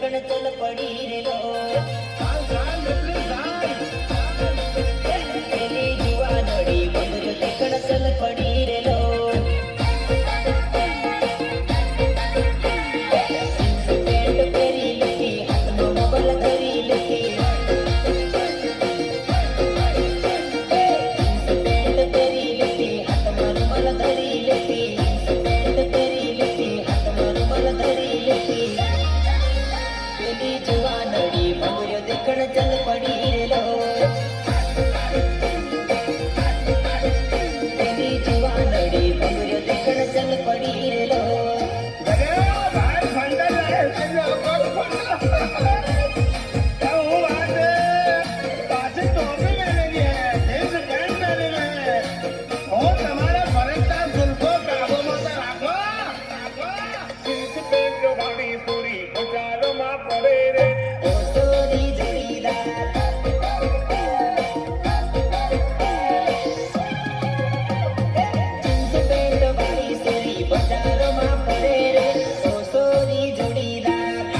દેખણ ચલ પડી રેલો પેલી જુવાનડી બંગરો દેખણ ચલ પડી રેલો પેન્ટ પહેરી લીધી હાથમાં મોબાઈલ ધરી લીધી પેન્ટ પહેરી લીધી હાથમાં રૂમાલ ધરી લીધી પેન્ટ પહેરી લીધી હાથમાં રૂમાલ ધરી લીધી પેલી જુવાનડી બંગરો દેખણ ચલ પડી રેલો પેલી જુવાનડી બંગરો દેખણ ચલ પડી રેલો Bye.